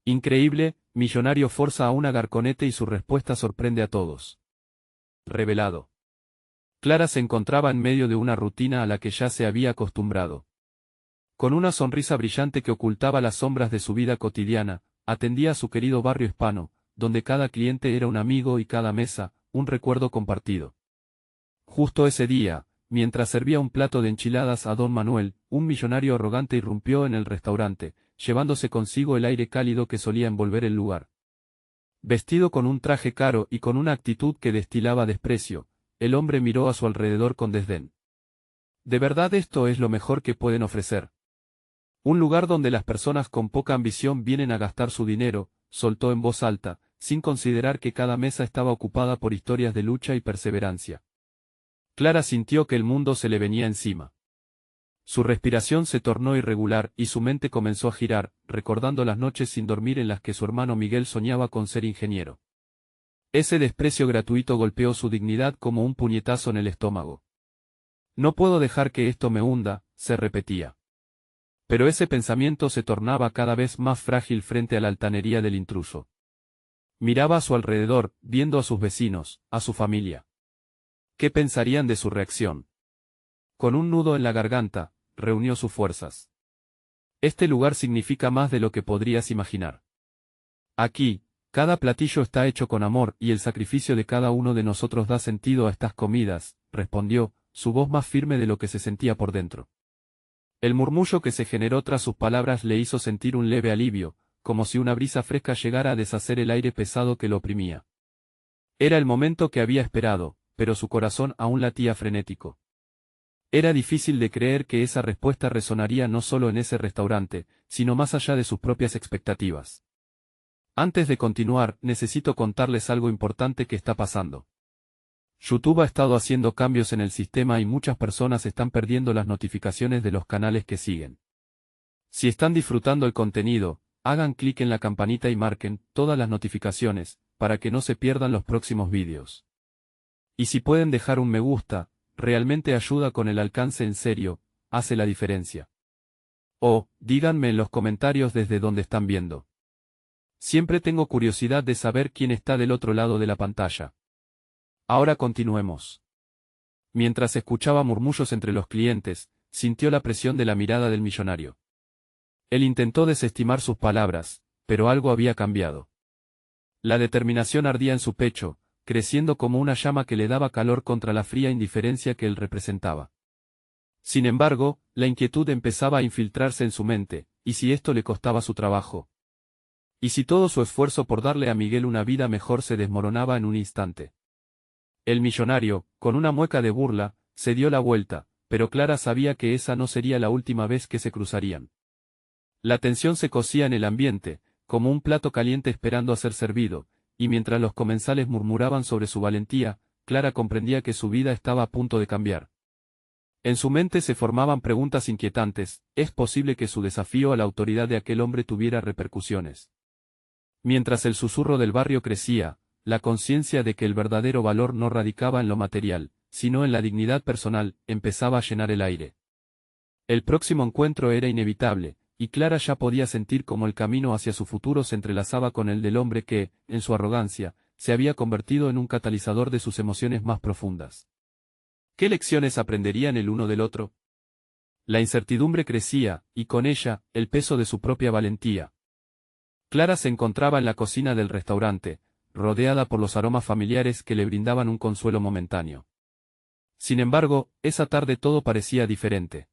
Increíble, millonario forza a una garconete y su respuesta sorprende a todos. Revelado. Clara se encontraba en medio de una rutina a la que ya se había acostumbrado. Con una sonrisa brillante que ocultaba las sombras de su vida cotidiana, atendía a su querido barrio hispano, donde cada cliente era un amigo y cada mesa, un recuerdo compartido. Justo ese día, mientras servía un plato de enchiladas a don Manuel, un millonario arrogante irrumpió en el restaurante, llevándose consigo el aire cálido que solía envolver el lugar. Vestido con un traje caro y con una actitud que destilaba desprecio, el hombre miró a su alrededor con desdén. ¿De verdad esto es lo mejor que pueden ofrecer? Un lugar donde las personas con poca ambición vienen a gastar su dinero, soltó en voz alta, sin considerar que cada mesa estaba ocupada por historias de lucha y perseverancia. Clara sintió que el mundo se le venía encima. Su respiración se tornó irregular y su mente comenzó a girar, recordando las noches sin dormir en las que su hermano Miguel soñaba con ser ingeniero. Ese desprecio gratuito golpeó su dignidad como un puñetazo en el estómago. No puedo dejar que esto me hunda, se repetía. Pero ese pensamiento se tornaba cada vez más frágil frente a la altanería del intruso. Miraba a su alrededor, viendo a sus vecinos, a su familia. ¿Qué pensarían de su reacción? Con un nudo en la garganta, reunió sus fuerzas. Este lugar significa más de lo que podrías imaginar. Aquí, cada platillo está hecho con amor y el sacrificio de cada uno de nosotros da sentido a estas comidas, respondió, su voz más firme de lo que se sentía por dentro. El murmullo que se generó tras sus palabras le hizo sentir un leve alivio, como si una brisa fresca llegara a deshacer el aire pesado que lo oprimía. Era el momento que había esperado, pero su corazón aún latía frenético. Era difícil de creer que esa respuesta resonaría no solo en ese restaurante, sino más allá de sus propias expectativas. Antes de continuar, necesito contarles algo importante que está pasando. YouTube ha estado haciendo cambios en el sistema y muchas personas están perdiendo las notificaciones de los canales que siguen. Si están disfrutando el contenido, hagan clic en la campanita y marquen todas las notificaciones, para que no se pierdan los próximos vídeos. Y si pueden dejar un me gusta, realmente ayuda con el alcance en serio, hace la diferencia. O, díganme en los comentarios desde donde están viendo. Siempre tengo curiosidad de saber quién está del otro lado de la pantalla. Ahora continuemos. Mientras escuchaba murmullos entre los clientes, sintió la presión de la mirada del millonario. Él intentó desestimar sus palabras, pero algo había cambiado. La determinación ardía en su pecho, creciendo como una llama que le daba calor contra la fría indiferencia que él representaba. Sin embargo, la inquietud empezaba a infiltrarse en su mente, ¿y si esto le costaba su trabajo? ¿Y si todo su esfuerzo por darle a Miguel una vida mejor se desmoronaba en un instante? El millonario, con una mueca de burla, se dio la vuelta, pero Clara sabía que esa no sería la última vez que se cruzarían. La tensión se cocía en el ambiente, como un plato caliente esperando a ser servido, y mientras los comensales murmuraban sobre su valentía, Clara comprendía que su vida estaba a punto de cambiar. En su mente se formaban preguntas inquietantes, ¿es posible que su desafío a la autoridad de aquel hombre tuviera repercusiones? Mientras el susurro del barrio crecía, la conciencia de que el verdadero valor no radicaba en lo material, sino en la dignidad personal, empezaba a llenar el aire. El próximo encuentro era inevitable, y Clara ya podía sentir cómo el camino hacia su futuro se entrelazaba con el del hombre que, en su arrogancia, se había convertido en un catalizador de sus emociones más profundas. ¿Qué lecciones aprenderían el uno del otro? La incertidumbre crecía, y con ella, el peso de su propia valentía. Clara se encontraba en la cocina del restaurante, rodeada por los aromas familiares que le brindaban un consuelo momentáneo. Sin embargo, esa tarde todo parecía diferente.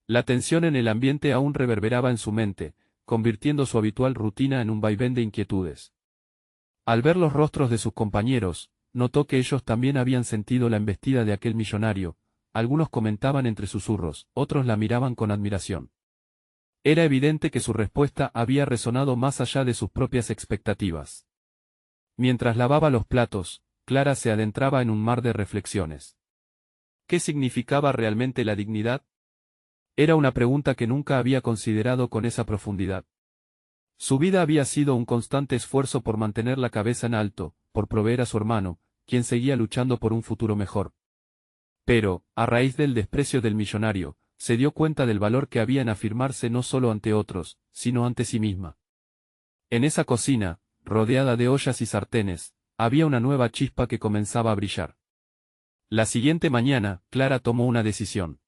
La tensión en el ambiente aún reverberaba en su mente, convirtiendo su habitual rutina en un vaivén de inquietudes. Al ver los rostros de sus compañeros, notó que ellos también habían sentido la embestida de aquel millonario, algunos comentaban entre susurros, otros la miraban con admiración. Era evidente que su respuesta había resonado más allá de sus propias expectativas. Mientras lavaba los platos, Clara se adentraba en un mar de reflexiones. ¿Qué significaba realmente la dignidad? Era una pregunta que nunca había considerado con esa profundidad. Su vida había sido un constante esfuerzo por mantener la cabeza en alto, por proveer a su hermano, quien seguía luchando por un futuro mejor. Pero, a raíz del desprecio del millonario, se dio cuenta del valor que había en afirmarse no solo ante otros, sino ante sí misma. En esa cocina, rodeada de ollas y sartenes, había una nueva chispa que comenzaba a brillar. La siguiente mañana, Clara tomó una decisión.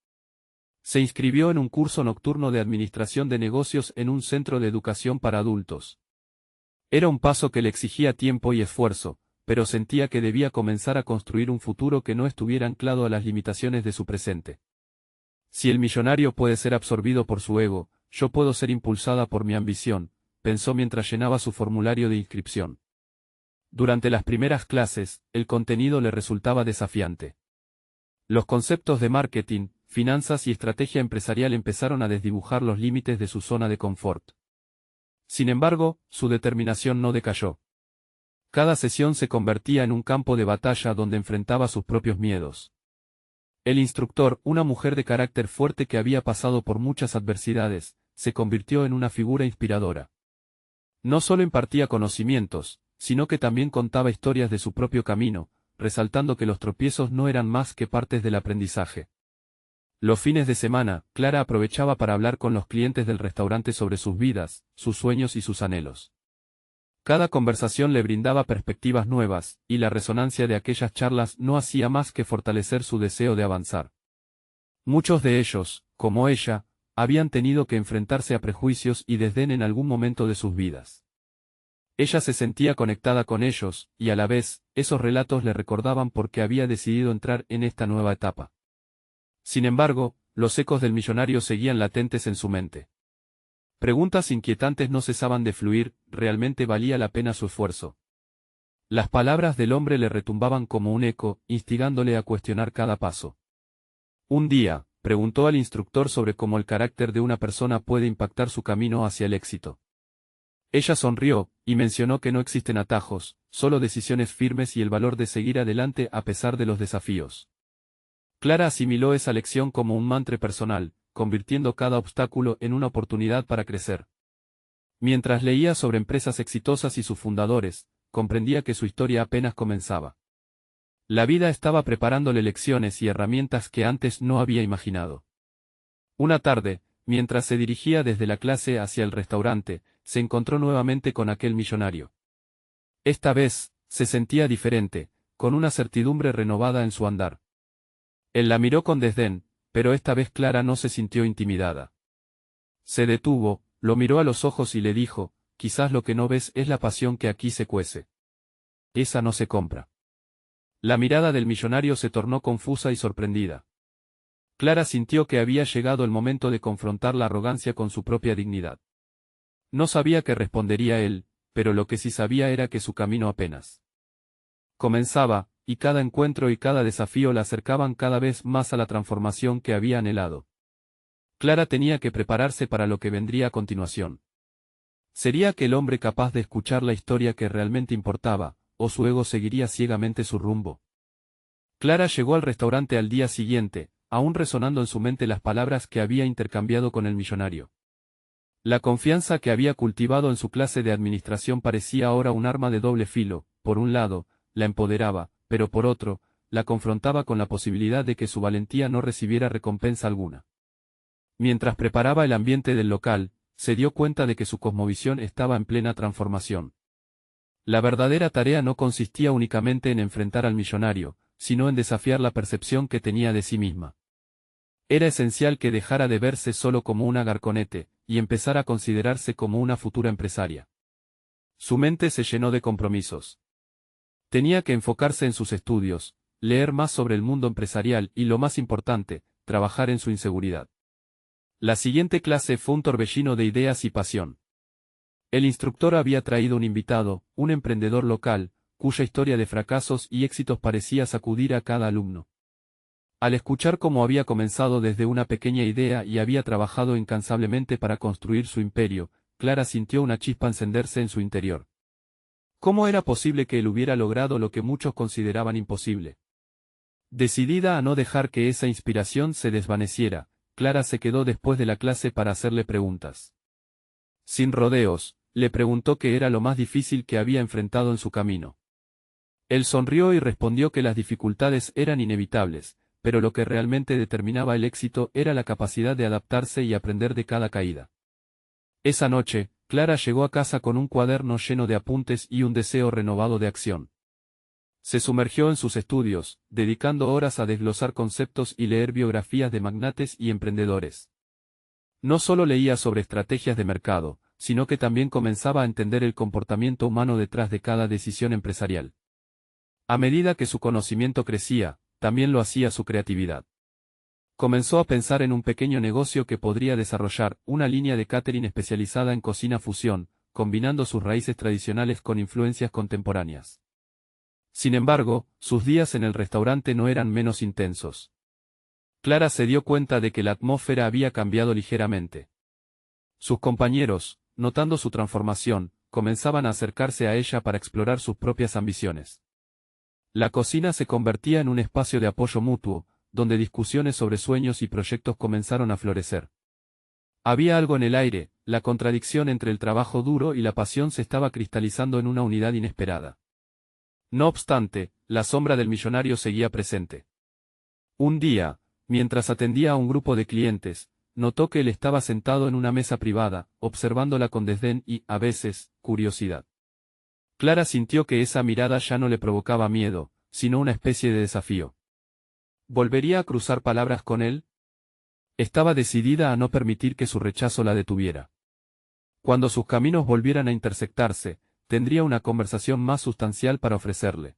Se inscribió en un curso nocturno de administración de negocios en un centro de educación para adultos. Era un paso que le exigía tiempo y esfuerzo, pero sentía que debía comenzar a construir un futuro que no estuviera anclado a las limitaciones de su presente. Si el millonario puede ser absorbido por su ego, yo puedo ser impulsada por mi ambición, pensó mientras llenaba su formulario de inscripción. Durante las primeras clases, el contenido le resultaba desafiante. Los conceptos de marketing, finanzas y estrategia empresarial empezaron a desdibujar los límites de su zona de confort. Sin embargo, su determinación no decayó. Cada sesión se convertía en un campo de batalla donde enfrentaba sus propios miedos. El instructor, una mujer de carácter fuerte que había pasado por muchas adversidades, se convirtió en una figura inspiradora. No solo impartía conocimientos, sino que también contaba historias de su propio camino, resaltando que los tropiezos no eran más que partes del aprendizaje. Los fines de semana, Clara aprovechaba para hablar con los clientes del restaurante sobre sus vidas, sus sueños y sus anhelos. Cada conversación le brindaba perspectivas nuevas, y la resonancia de aquellas charlas no hacía más que fortalecer su deseo de avanzar. Muchos de ellos, como ella, habían tenido que enfrentarse a prejuicios y desdén en algún momento de sus vidas. Ella se sentía conectada con ellos, y a la vez, esos relatos le recordaban por qué había decidido entrar en esta nueva etapa. Sin embargo, los ecos del millonario seguían latentes en su mente. Preguntas inquietantes no cesaban de fluir, ¿realmente valía la pena su esfuerzo? Las palabras del hombre le retumbaban como un eco, instigándole a cuestionar cada paso. Un día, preguntó al instructor sobre cómo el carácter de una persona puede impactar su camino hacia el éxito. Ella sonrió, y mencionó que no existen atajos, solo decisiones firmes y el valor de seguir adelante a pesar de los desafíos. Clara asimiló esa lección como un mantra personal, convirtiendo cada obstáculo en una oportunidad para crecer. Mientras leía sobre empresas exitosas y sus fundadores, comprendía que su historia apenas comenzaba. La vida estaba preparándole lecciones y herramientas que antes no había imaginado. Una tarde, mientras se dirigía desde la clase hacia el restaurante, se encontró nuevamente con aquel millonario. Esta vez, se sentía diferente, con una certidumbre renovada en su andar. Él la miró con desdén, pero esta vez Clara no se sintió intimidada. Se detuvo, lo miró a los ojos y le dijo, quizás lo que no ves es la pasión que aquí se cuece. Esa no se compra. La mirada del millonario se tornó confusa y sorprendida. Clara sintió que había llegado el momento de confrontar la arrogancia con su propia dignidad. No sabía qué respondería él, pero lo que sí sabía era que su camino apenas comenzaba, y cada encuentro y cada desafío la acercaban cada vez más a la transformación que había anhelado. Clara tenía que prepararse para lo que vendría a continuación. ¿Sería aquel hombre capaz de escuchar la historia que realmente importaba, o su ego seguiría ciegamente su rumbo? Clara llegó al restaurante al día siguiente, aún resonando en su mente las palabras que había intercambiado con el millonario. La confianza que había cultivado en su clase de administración parecía ahora un arma de doble filo. Por un lado, la empoderaba, pero por otro, la confrontaba con la posibilidad de que su valentía no recibiera recompensa alguna. Mientras preparaba el ambiente del local, se dio cuenta de que su cosmovisión estaba en plena transformación. La verdadera tarea no consistía únicamente en enfrentar al millonario, sino en desafiar la percepción que tenía de sí misma. Era esencial que dejara de verse solo como una garconete, y empezara a considerarse como una futura empresaria. Su mente se llenó de compromisos. Tenía que enfocarse en sus estudios, leer más sobre el mundo empresarial y, lo más importante, trabajar en su inseguridad. La siguiente clase fue un torbellino de ideas y pasión. El instructor había traído un invitado, un emprendedor local, cuya historia de fracasos y éxitos parecía sacudir a cada alumno. Al escuchar cómo había comenzado desde una pequeña idea y había trabajado incansablemente para construir su imperio, Clara sintió una chispa encenderse en su interior. ¿Cómo era posible que él hubiera logrado lo que muchos consideraban imposible? Decidida a no dejar que esa inspiración se desvaneciera, Clara se quedó después de la clase para hacerle preguntas. Sin rodeos, le preguntó qué era lo más difícil que había enfrentado en su camino. Él sonrió y respondió que las dificultades eran inevitables, pero lo que realmente determinaba el éxito era la capacidad de adaptarse y aprender de cada caída. Esa noche, Clara llegó a casa con un cuaderno lleno de apuntes y un deseo renovado de acción. Se sumergió en sus estudios, dedicando horas a desglosar conceptos y leer biografías de magnates y emprendedores. No solo leía sobre estrategias de mercado, sino que también comenzaba a entender el comportamiento humano detrás de cada decisión empresarial. A medida que su conocimiento crecía, también lo hacía su creatividad. Comenzó a pensar en un pequeño negocio que podría desarrollar, una línea de catering especializada en cocina fusión, combinando sus raíces tradicionales con influencias contemporáneas. Sin embargo, sus días en el restaurante no eran menos intensos. Clara se dio cuenta de que la atmósfera había cambiado ligeramente. Sus compañeros, notando su transformación, comenzaban a acercarse a ella para explorar sus propias ambiciones. La cocina se convertía en un espacio de apoyo mutuo, donde discusiones sobre sueños y proyectos comenzaron a florecer. Había algo en el aire, la contradicción entre el trabajo duro y la pasión se estaba cristalizando en una unidad inesperada. No obstante, la sombra del millonario seguía presente. Un día, mientras atendía a un grupo de clientes, notó que él estaba sentado en una mesa privada, observándola con desdén y, a veces, curiosidad. Clara sintió que esa mirada ya no le provocaba miedo, sino una especie de desafío. ¿Volvería a cruzar palabras con él? Estaba decidida a no permitir que su rechazo la detuviera. Cuando sus caminos volvieran a intersectarse, tendría una conversación más sustancial para ofrecerle.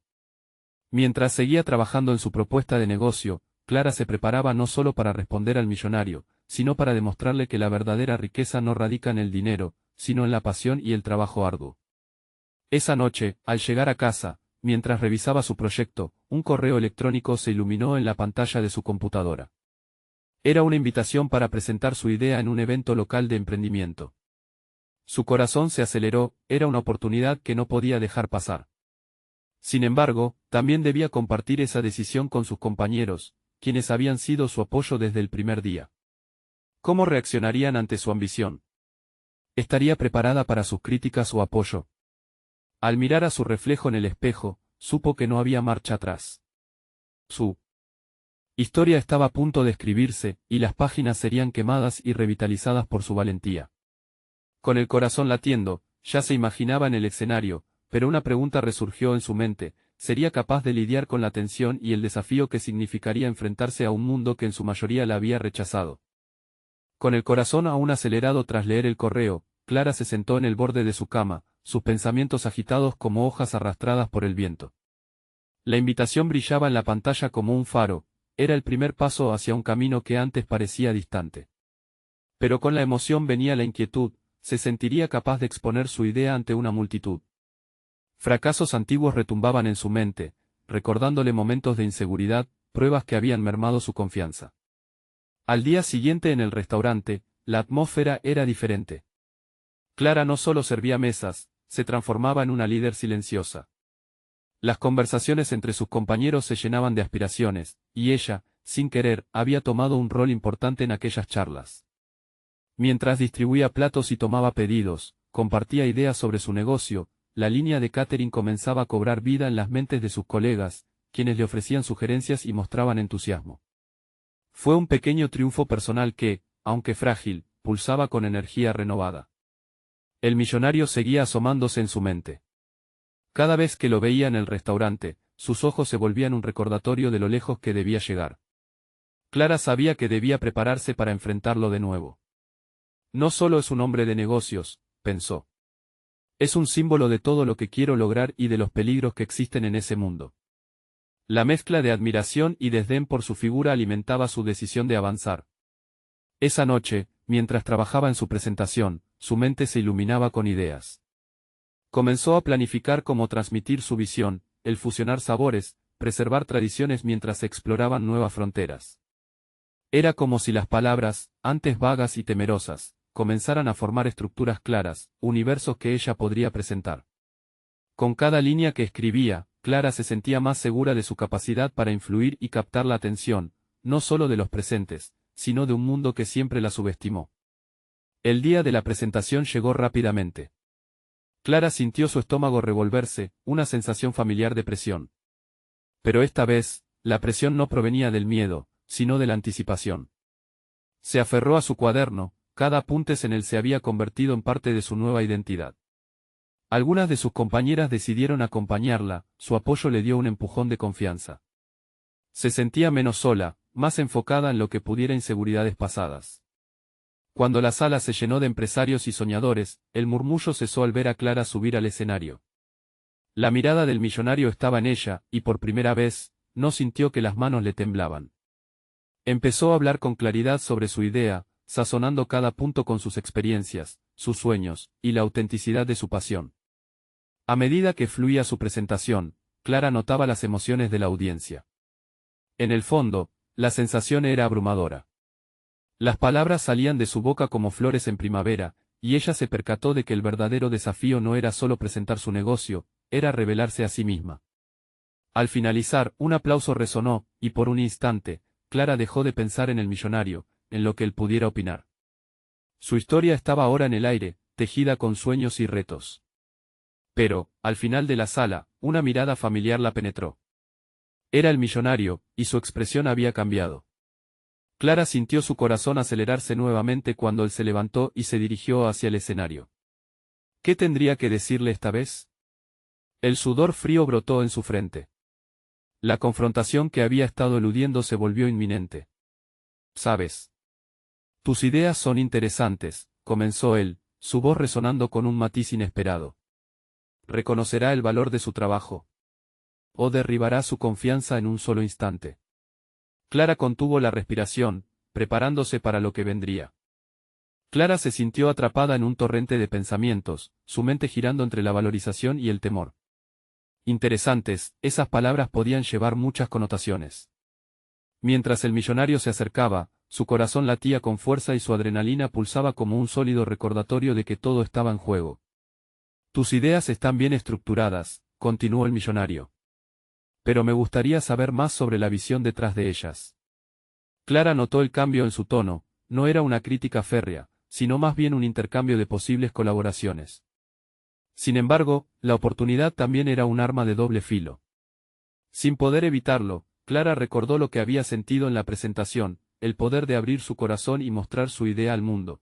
Mientras seguía trabajando en su propuesta de negocio, Clara se preparaba no solo para responder al millonario, sino para demostrarle que la verdadera riqueza no radica en el dinero, sino en la pasión y el trabajo arduo. Esa noche, al llegar a casa, mientras revisaba su proyecto, un correo electrónico se iluminó en la pantalla de su computadora. Era una invitación para presentar su idea en un evento local de emprendimiento. Su corazón se aceleró, era una oportunidad que no podía dejar pasar. Sin embargo, también debía compartir esa decisión con sus compañeros, quienes habían sido su apoyo desde el primer día. ¿Cómo reaccionarían ante su ambición? ¿Estaría preparada para sus críticas o apoyo? Al mirar a su reflejo en el espejo, supo que no había marcha atrás. Su historia estaba a punto de escribirse, y las páginas serían quemadas y revitalizadas por su valentía. Con el corazón latiendo, ya se imaginaba en el escenario, pero una pregunta resurgió en su mente: ¿sería capaz de lidiar con la tensión y el desafío que significaría enfrentarse a un mundo que en su mayoría la había rechazado? Con el corazón aún acelerado tras leer el correo, Clara se sentó en el borde de su cama, sus pensamientos agitados como hojas arrastradas por el viento. La invitación brillaba en la pantalla como un faro, era el primer paso hacia un camino que antes parecía distante. Pero con la emoción venía la inquietud: ¿se sentiría capaz de exponer su idea ante una multitud? Fracasos antiguos retumbaban en su mente, recordándole momentos de inseguridad, pruebas que habían mermado su confianza. Al día siguiente en el restaurante, la atmósfera era diferente. Clara no solo servía mesas, se transformaba en una líder silenciosa. Las conversaciones entre sus compañeros se llenaban de aspiraciones, y ella, sin querer, había tomado un rol importante en aquellas charlas. Mientras distribuía platos y tomaba pedidos, compartía ideas sobre su negocio, la línea de catering comenzaba a cobrar vida en las mentes de sus colegas, quienes le ofrecían sugerencias y mostraban entusiasmo. Fue un pequeño triunfo personal que, aunque frágil, pulsaba con energía renovada. El millonario seguía asomándose en su mente. Cada vez que lo veía en el restaurante, sus ojos se volvían un recordatorio de lo lejos que debía llegar. Clara sabía que debía prepararse para enfrentarlo de nuevo. No solo es un hombre de negocios, pensó. Es un símbolo de todo lo que quiero lograr y de los peligros que existen en ese mundo. La mezcla de admiración y desdén por su figura alimentaba su decisión de avanzar. Esa noche, mientras trabajaba en su presentación, su mente se iluminaba con ideas. Comenzó a planificar cómo transmitir su visión, el fusionar sabores, preservar tradiciones mientras exploraban nuevas fronteras. Era como si las palabras, antes vagas y temerosas, comenzaran a formar estructuras claras, universos que ella podría presentar. Con cada línea que escribía, Clara se sentía más segura de su capacidad para influir y captar la atención, no solo de los presentes, sino de un mundo que siempre la subestimó. El día de la presentación llegó rápidamente. Clara sintió su estómago revolverse, una sensación familiar de presión. Pero esta vez, la presión no provenía del miedo, sino de la anticipación. Se aferró a su cuaderno, cada apuntes en él se había convertido en parte de su nueva identidad. Algunas de sus compañeras decidieron acompañarla, su apoyo le dio un empujón de confianza. Se sentía menos sola, más enfocada en lo que pudiera inseguridades pasadas. Cuando la sala se llenó de empresarios y soñadores, el murmullo cesó al ver a Clara subir al escenario. La mirada del millonario estaba en ella, y por primera vez, no sintió que las manos le temblaban. Empezó a hablar con claridad sobre su idea, sazonando cada punto con sus experiencias, sus sueños, y la autenticidad de su pasión. A medida que fluía su presentación, Clara notaba las emociones de la audiencia. En el fondo, la sensación era abrumadora. Las palabras salían de su boca como flores en primavera, y ella se percató de que el verdadero desafío no era solo presentar su negocio, era revelarse a sí misma. Al finalizar, un aplauso resonó, y por un instante, Clara dejó de pensar en el millonario, en lo que él pudiera opinar. Su historia estaba ahora en el aire, tejida con sueños y retos. Pero, al final de la sala, una mirada familiar la penetró. Era el millonario, y su expresión había cambiado. Clara sintió su corazón acelerarse nuevamente cuando él se levantó y se dirigió hacia el escenario. ¿Qué tendría que decirle esta vez? El sudor frío brotó en su frente. La confrontación que había estado eludiendo se volvió inminente. ¿Sabes? Tus ideas son interesantes, comenzó él, su voz resonando con un matiz inesperado. ¿Reconocerá el valor de su trabajo? ¿O derribará su confianza en un solo instante? Clara contuvo la respiración, preparándose para lo que vendría. Clara se sintió atrapada en un torrente de pensamientos, su mente girando entre la valorización y el temor. Interesantes, esas palabras podían llevar muchas connotaciones. Mientras el millonario se acercaba, su corazón latía con fuerza y su adrenalina pulsaba como un sólido recordatorio de que todo estaba en juego. Tus ideas están bien estructuradas, continuó el millonario. Pero me gustaría saber más sobre la visión detrás de ellas. Clara notó el cambio en su tono, no era una crítica férrea, sino más bien un intercambio de posibles colaboraciones. Sin embargo, la oportunidad también era un arma de doble filo. Sin poder evitarlo, Clara recordó lo que había sentido en la presentación, el poder de abrir su corazón y mostrar su idea al mundo.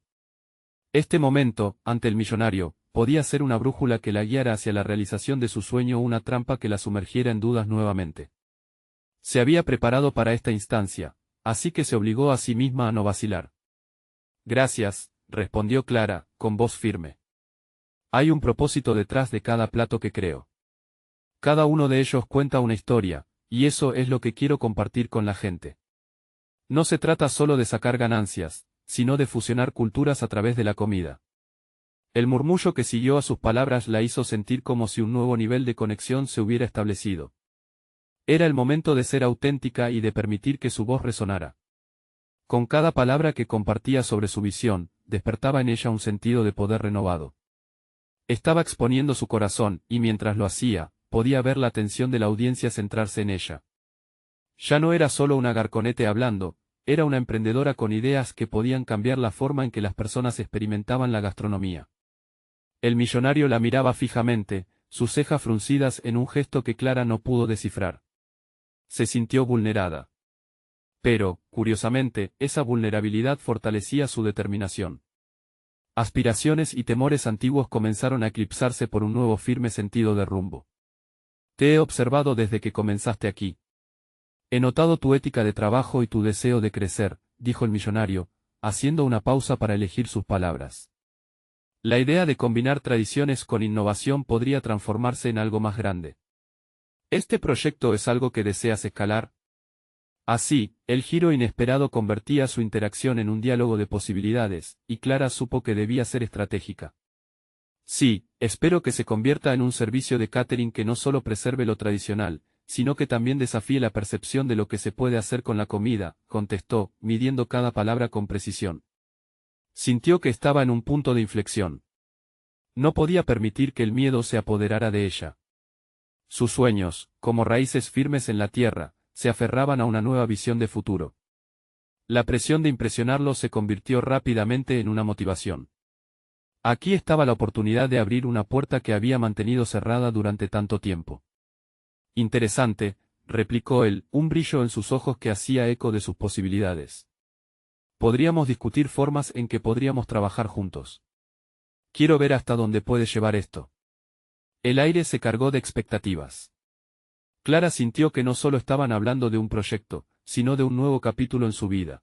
Este momento, ante el millonario, podía ser una brújula que la guiara hacia la realización de su sueño o una trampa que la sumergiera en dudas nuevamente. Se había preparado para esta instancia, así que se obligó a sí misma a no vacilar. Gracias, respondió Clara, con voz firme. Hay un propósito detrás de cada plato que creo. Cada uno de ellos cuenta una historia, y eso es lo que quiero compartir con la gente. No se trata solo de sacar ganancias, sino de fusionar culturas a través de la comida. El murmullo que siguió a sus palabras la hizo sentir como si un nuevo nivel de conexión se hubiera establecido. Era el momento de ser auténtica y de permitir que su voz resonara. Con cada palabra que compartía sobre su visión, despertaba en ella un sentido de poder renovado. Estaba exponiendo su corazón, y mientras lo hacía, podía ver la atención de la audiencia centrarse en ella. Ya no era solo una Garconete hablando, era una emprendedora con ideas que podían cambiar la forma en que las personas experimentaban la gastronomía. El millonario la miraba fijamente, sus cejas fruncidas en un gesto que Clara no pudo descifrar. Se sintió vulnerada. Pero, curiosamente, esa vulnerabilidad fortalecía su determinación. Aspiraciones y temores antiguos comenzaron a eclipsarse por un nuevo firme sentido de rumbo. Te he observado desde que comenzaste aquí. He notado tu ética de trabajo y tu deseo de crecer, dijo el millonario, haciendo una pausa para elegir sus palabras. La idea de combinar tradiciones con innovación podría transformarse en algo más grande. ¿Este proyecto es algo que deseas escalar? Así, el giro inesperado convertía su interacción en un diálogo de posibilidades, y Clara supo que debía ser estratégica. Sí, espero que se convierta en un servicio de catering que no solo preserve lo tradicional, sino que también desafíe la percepción de lo que se puede hacer con la comida, contestó, midiendo cada palabra con precisión. Sintió que estaba en un punto de inflexión. No podía permitir que el miedo se apoderara de ella. Sus sueños, como raíces firmes en la tierra, se aferraban a una nueva visión de futuro. La presión de impresionarlo se convirtió rápidamente en una motivación. Aquí estaba la oportunidad de abrir una puerta que había mantenido cerrada durante tanto tiempo. Interesante, replicó él, un brillo en sus ojos que hacía eco de sus posibilidades. Podríamos discutir formas en que podríamos trabajar juntos. Quiero ver hasta dónde puede llevar esto. El aire se cargó de expectativas. Clara sintió que no solo estaban hablando de un proyecto, sino de un nuevo capítulo en su vida.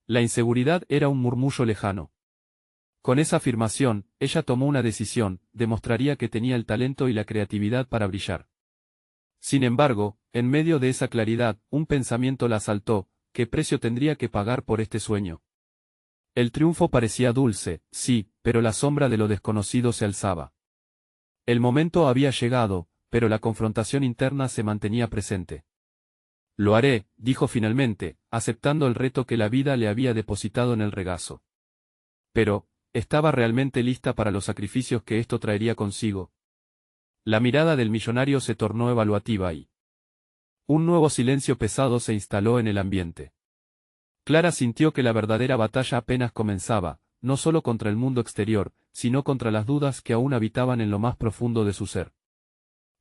La inseguridad era un murmullo lejano. Con esa afirmación, ella tomó una decisión, demostraría que tenía el talento y la creatividad para brillar. Sin embargo, en medio de esa claridad, un pensamiento la asaltó: ¿qué precio tendría que pagar por este sueño? El triunfo parecía dulce, sí, pero la sombra de lo desconocido se alzaba. El momento había llegado, pero la confrontación interna se mantenía presente. Lo haré, dijo finalmente, aceptando el reto que la vida le había depositado en el regazo. Pero, ¿estaba realmente lista para los sacrificios que esto traería consigo? La mirada del millonario se tornó evaluativa y un nuevo silencio pesado se instaló en el ambiente. Clara sintió que la verdadera batalla apenas comenzaba, no solo contra el mundo exterior, sino contra las dudas que aún habitaban en lo más profundo de su ser.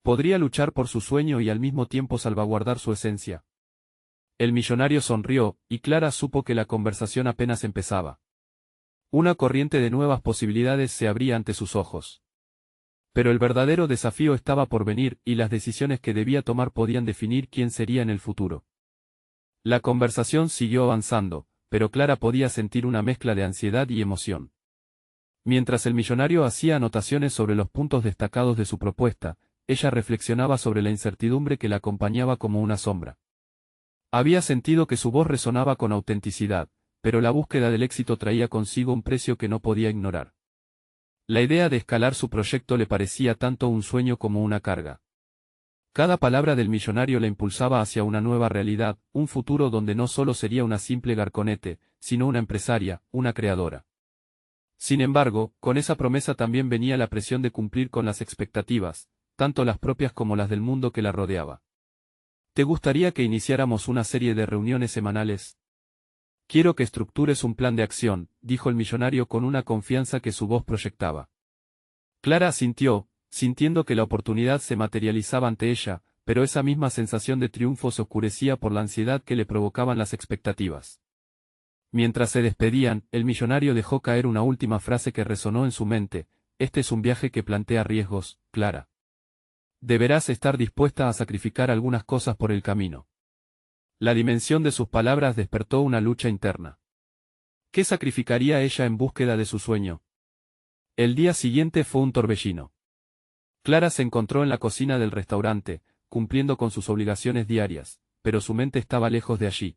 ¿Podría luchar por su sueño y al mismo tiempo salvaguardar su esencia? El millonario sonrió, y Clara supo que la conversación apenas empezaba. Una corriente de nuevas posibilidades se abría ante sus ojos. Pero el verdadero desafío estaba por venir, y las decisiones que debía tomar podían definir quién sería en el futuro. La conversación siguió avanzando, pero Clara podía sentir una mezcla de ansiedad y emoción. Mientras el millonario hacía anotaciones sobre los puntos destacados de su propuesta, ella reflexionaba sobre la incertidumbre que la acompañaba como una sombra. Había sentido que su voz resonaba con autenticidad, pero la búsqueda del éxito traía consigo un precio que no podía ignorar. La idea de escalar su proyecto le parecía tanto un sueño como una carga. Cada palabra del millonario la impulsaba hacia una nueva realidad, un futuro donde no solo sería una simple garconete, sino una empresaria, una creadora. Sin embargo, con esa promesa también venía la presión de cumplir con las expectativas, tanto las propias como las del mundo que la rodeaba. ¿Te gustaría que iniciáramos una serie de reuniones semanales? Quiero que estructures un plan de acción, dijo el millonario con una confianza que su voz proyectaba. Clara asintió, sintiendo que la oportunidad se materializaba ante ella, pero esa misma sensación de triunfo se oscurecía por la ansiedad que le provocaban las expectativas. Mientras se despedían, el millonario dejó caer una última frase que resonó en su mente: este es un viaje que plantea riesgos, Clara. Deberás estar dispuesta a sacrificar algunas cosas por el camino. La dimensión de sus palabras despertó una lucha interna. ¿Qué sacrificaría ella en búsqueda de su sueño? El día siguiente fue un torbellino. Clara se encontró en la cocina del restaurante, cumpliendo con sus obligaciones diarias, pero su mente estaba lejos de allí.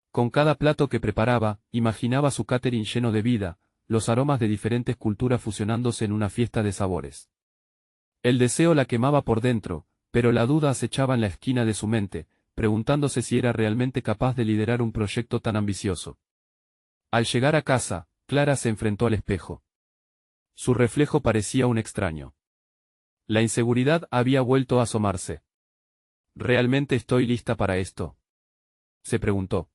Con cada plato que preparaba, imaginaba su catering lleno de vida, los aromas de diferentes culturas fusionándose en una fiesta de sabores. El deseo la quemaba por dentro, pero la duda acechaba en la esquina de su mente, preguntándose si era realmente capaz de liderar un proyecto tan ambicioso. Al llegar a casa, Clara se enfrentó al espejo. Su reflejo parecía un extraño. La inseguridad había vuelto a asomarse. ¿Realmente estoy lista para esto?, se preguntó.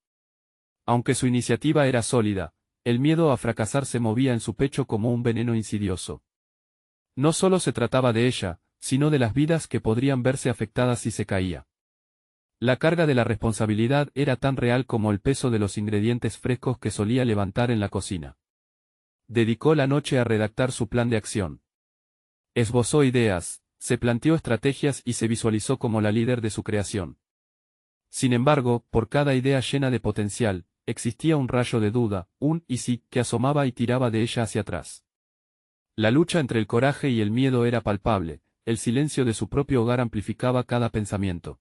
Aunque su iniciativa era sólida, el miedo a fracasar se movía en su pecho como un veneno insidioso. No solo se trataba de ella, sino de las vidas que podrían verse afectadas si se caía. La carga de la responsabilidad era tan real como el peso de los ingredientes frescos que solía levantar en la cocina. Dedicó la noche a redactar su plan de acción. Esbozó ideas, se planteó estrategias y se visualizó como la líder de su creación. Sin embargo, por cada idea llena de potencial, existía un rayo de duda, un «y sí», que asomaba y tiraba de ella hacia atrás. La lucha entre el coraje y el miedo era palpable, el silencio de su propio hogar amplificaba cada pensamiento.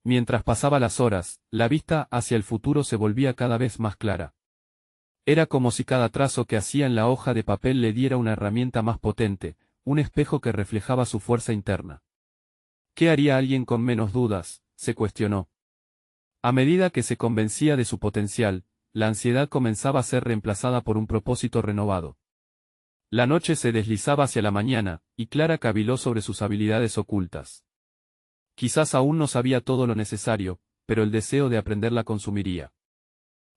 Mientras pasaba las horas, la vista hacia el futuro se volvía cada vez más clara. Era como si cada trazo que hacía en la hoja de papel le diera una herramienta más potente, un espejo que reflejaba su fuerza interna. ¿Qué haría alguien con menos dudas?, se cuestionó. A medida que se convencía de su potencial, la ansiedad comenzaba a ser reemplazada por un propósito renovado. La noche se deslizaba hacia la mañana, y Clara caviló sobre sus habilidades ocultas. Quizás aún no sabía todo lo necesario, pero el deseo de aprender la consumiría.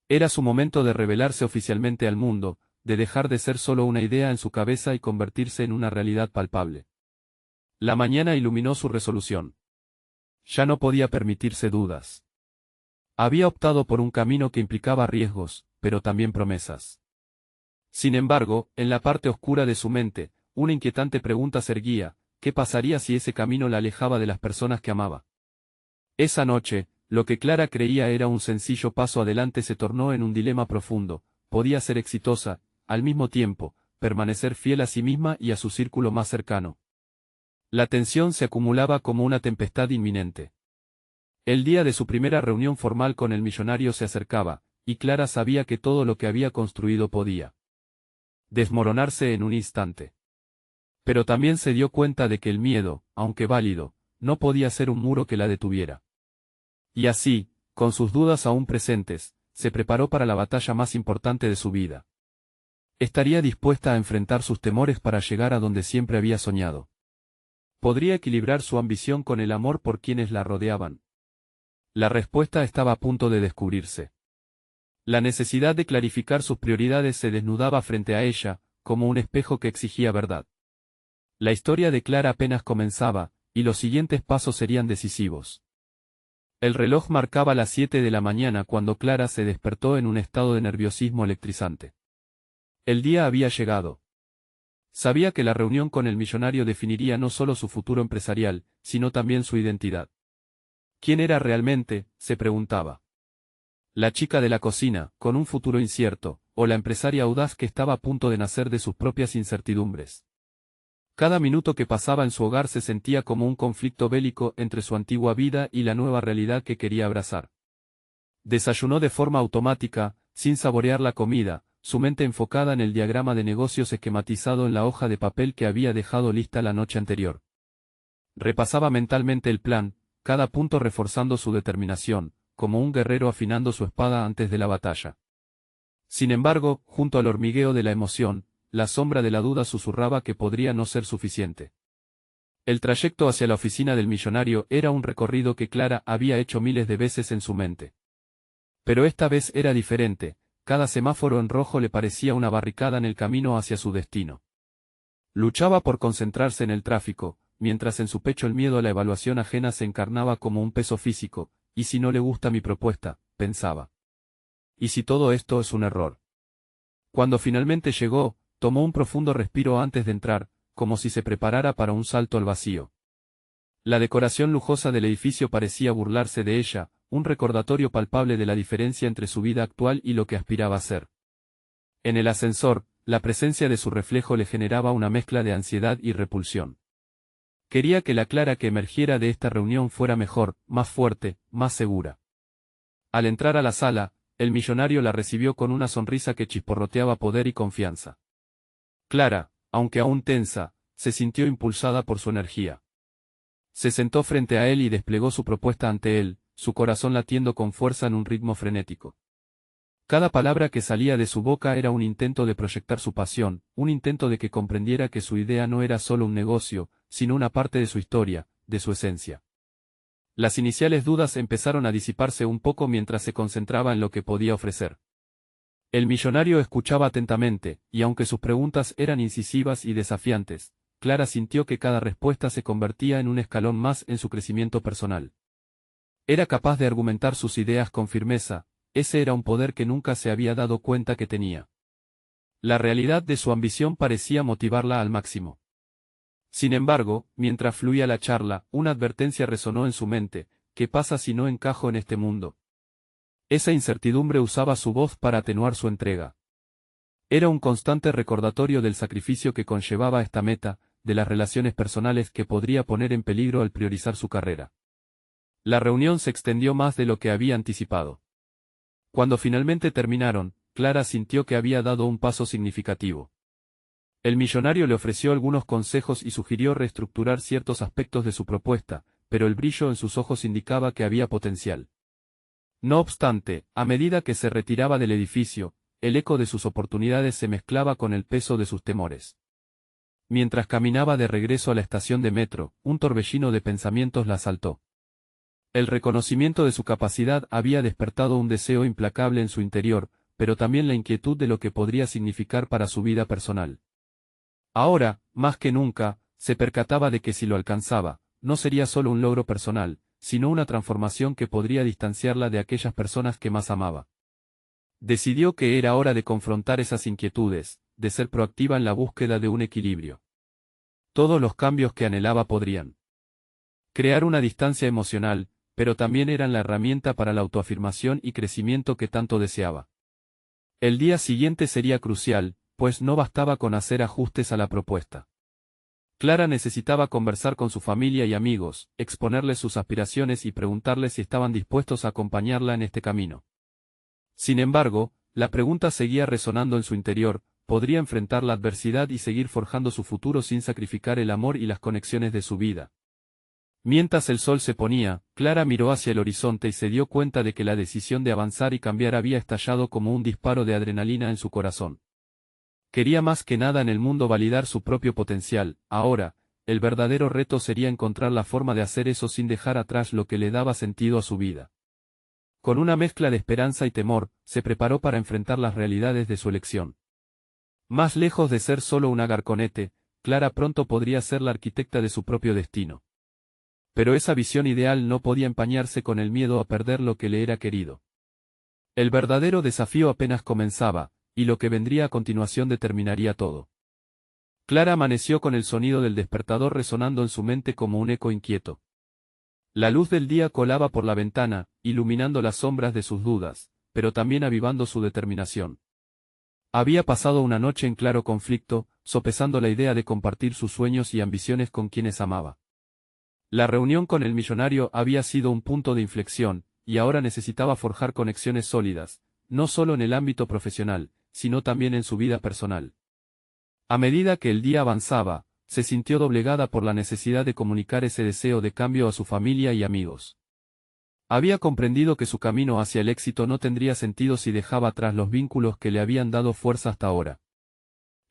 Era su momento de revelarse oficialmente al mundo, de dejar de ser solo una idea en su cabeza y convertirse en una realidad palpable. La mañana iluminó su resolución. Ya no podía permitirse dudas. Había optado por un camino que implicaba riesgos, pero también promesas. Sin embargo, en la parte oscura de su mente, una inquietante pregunta se erguía: ¿qué pasaría si ese camino la alejaba de las personas que amaba? Esa noche, lo que Clara creía era un sencillo paso adelante se tornó en un dilema profundo: podía ser exitosa, al mismo tiempo, permanecer fiel a sí misma y a su círculo más cercano. La tensión se acumulaba como una tempestad inminente. El día de su primera reunión formal con el millonario se acercaba, y Clara sabía que todo lo que había construido podía desmoronarse en un instante. Pero también se dio cuenta de que el miedo, aunque válido, no podía ser un muro que la detuviera. Y así, con sus dudas aún presentes, se preparó para la batalla más importante de su vida. Estaría dispuesta a enfrentar sus temores para llegar a donde siempre había soñado. ¿Podría equilibrar su ambición con el amor por quienes la rodeaban? La respuesta estaba a punto de descubrirse. La necesidad de clarificar sus prioridades se desnudaba frente a ella, como un espejo que exigía verdad. La historia de Clara apenas comenzaba, y los siguientes pasos serían decisivos. El reloj marcaba las 7 de la mañana cuando Clara se despertó en un estado de nerviosismo electrizante. El día había llegado. Sabía que la reunión con el millonario definiría no solo su futuro empresarial, sino también su identidad. ¿Quién era realmente?, se preguntaba. La chica de la cocina, con un futuro incierto, o la empresaria audaz que estaba a punto de nacer de sus propias incertidumbres. Cada minuto que pasaba en su hogar se sentía como un conflicto bélico entre su antigua vida y la nueva realidad que quería abrazar. Desayunó de forma automática, sin saborear la comida, su mente enfocada en el diagrama de negocios esquematizado en la hoja de papel que había dejado lista la noche anterior. Repasaba mentalmente el plan, cada punto reforzando su determinación, como un guerrero afinando su espada antes de la batalla. Sin embargo, junto al hormigueo de la emoción, la sombra de la duda susurraba que podría no ser suficiente. El trayecto hacia la oficina del millonario era un recorrido que Clara había hecho miles de veces en su mente. Pero esta vez era diferente, cada semáforo en rojo le parecía una barricada en el camino hacia su destino. Luchaba por concentrarse en el tráfico, mientras en su pecho el miedo a la evaluación ajena se encarnaba como un peso físico. ¿Y si no le gusta mi propuesta?, pensaba. ¿Y si todo esto es un error? Cuando finalmente llegó, tomó un profundo respiro antes de entrar, como si se preparara para un salto al vacío. La decoración lujosa del edificio parecía burlarse de ella, un recordatorio palpable de la diferencia entre su vida actual y lo que aspiraba a ser. En el ascensor, la presencia de su reflejo le generaba una mezcla de ansiedad y repulsión. Quería que la Clara que emergiera de esta reunión fuera mejor, más fuerte, más segura. Al entrar a la sala, el millonario la recibió con una sonrisa que chisporroteaba poder y confianza. Clara, aunque aún tensa, se sintió impulsada por su energía. Se sentó frente a él y desplegó su propuesta ante él, su corazón latiendo con fuerza en un ritmo frenético. Cada palabra que salía de su boca era un intento de proyectar su pasión, un intento de que comprendiera que su idea no era solo un negocio, sino una parte de su historia, de su esencia. Las iniciales dudas empezaron a disiparse un poco mientras se concentraba en lo que podía ofrecer. El millonario escuchaba atentamente, y aunque sus preguntas eran incisivas y desafiantes, Clara sintió que cada respuesta se convertía en un escalón más en su crecimiento personal. Era capaz de argumentar sus ideas con firmeza. Ese era un poder que nunca se había dado cuenta que tenía. La realidad de su ambición parecía motivarla al máximo. Sin embargo, mientras fluía la charla, una advertencia resonó en su mente: ¿qué pasa si no encajo en este mundo? Esa incertidumbre usaba su voz para atenuar su entrega. Era un constante recordatorio del sacrificio que conllevaba esta meta, de las relaciones personales que podría poner en peligro al priorizar su carrera. La reunión se extendió más de lo que había anticipado. Cuando finalmente terminaron, Clara sintió que había dado un paso significativo. El millonario le ofreció algunos consejos y sugirió reestructurar ciertos aspectos de su propuesta, pero el brillo en sus ojos indicaba que había potencial. No obstante, a medida que se retiraba del edificio, el eco de sus oportunidades se mezclaba con el peso de sus temores. Mientras caminaba de regreso a la estación de metro, un torbellino de pensamientos la asaltó. El reconocimiento de su capacidad había despertado un deseo implacable en su interior, pero también la inquietud de lo que podría significar para su vida personal. Ahora, más que nunca, se percataba de que si lo alcanzaba, no sería solo un logro personal, sino una transformación que podría distanciarla de aquellas personas que más amaba. Decidió que era hora de confrontar esas inquietudes, de ser proactiva en la búsqueda de un equilibrio. Todos los cambios que anhelaba podrían crear una distancia emocional, pero también eran la herramienta para la autoafirmación y crecimiento que tanto deseaba. El día siguiente sería crucial, pues no bastaba con hacer ajustes a la propuesta. Clara necesitaba conversar con su familia y amigos, exponerles sus aspiraciones y preguntarles si estaban dispuestos a acompañarla en este camino. Sin embargo, la pregunta seguía resonando en su interior: ¿podría enfrentar la adversidad y seguir forjando su futuro sin sacrificar el amor y las conexiones de su vida? Mientras el sol se ponía, Clara miró hacia el horizonte y se dio cuenta de que la decisión de avanzar y cambiar había estallado como un disparo de adrenalina en su corazón. Quería más que nada en el mundo validar su propio potencial. Ahora, el verdadero reto sería encontrar la forma de hacer eso sin dejar atrás lo que le daba sentido a su vida. Con una mezcla de esperanza y temor, se preparó para enfrentar las realidades de su elección. Más lejos de ser solo una garconete, Clara pronto podría ser la arquitecta de su propio destino. Pero esa visión ideal no podía empañarse con el miedo a perder lo que le era querido. El verdadero desafío apenas comenzaba, y lo que vendría a continuación determinaría todo. Clara amaneció con el sonido del despertador resonando en su mente como un eco inquieto. La luz del día colaba por la ventana, iluminando las sombras de sus dudas, pero también avivando su determinación. Había pasado una noche en claro conflicto, sopesando la idea de compartir sus sueños y ambiciones con quienes amaba. La reunión con el millonario había sido un punto de inflexión, y ahora necesitaba forjar conexiones sólidas, no solo en el ámbito profesional, sino también en su vida personal. A medida que el día avanzaba, se sintió doblegada por la necesidad de comunicar ese deseo de cambio a su familia y amigos. Había comprendido que su camino hacia el éxito no tendría sentido si dejaba atrás los vínculos que le habían dado fuerza hasta ahora.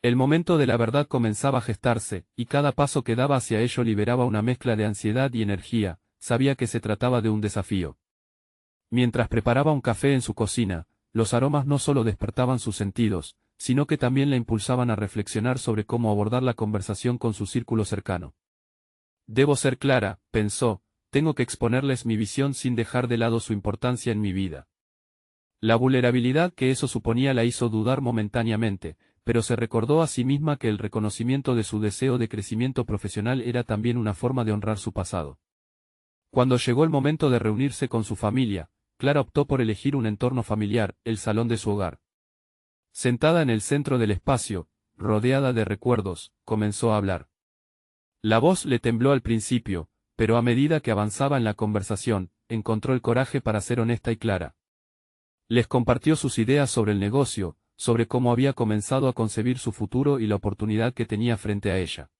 El momento de la verdad comenzaba a gestarse, y cada paso que daba hacia ello liberaba una mezcla de ansiedad y energía. Sabía que se trataba de un desafío. Mientras preparaba un café en su cocina, los aromas no solo despertaban sus sentidos, sino que también la impulsaban a reflexionar sobre cómo abordar la conversación con su círculo cercano. Debo ser clara, pensó, tengo que exponerles mi visión sin dejar de lado su importancia en mi vida. La vulnerabilidad que eso suponía la hizo dudar momentáneamente, pero se recordó a sí misma que el reconocimiento de su deseo de crecimiento profesional era también una forma de honrar su pasado. Cuando llegó el momento de reunirse con su familia, Clara optó por elegir un entorno familiar, el salón de su hogar. Sentada en el centro del espacio, rodeada de recuerdos, comenzó a hablar. La voz le tembló al principio, pero a medida que avanzaba en la conversación, encontró el coraje para ser honesta y clara. Les compartió sus ideas sobre el negocio, sobre cómo había comenzado a concebir su futuro y la oportunidad que tenía frente a ella.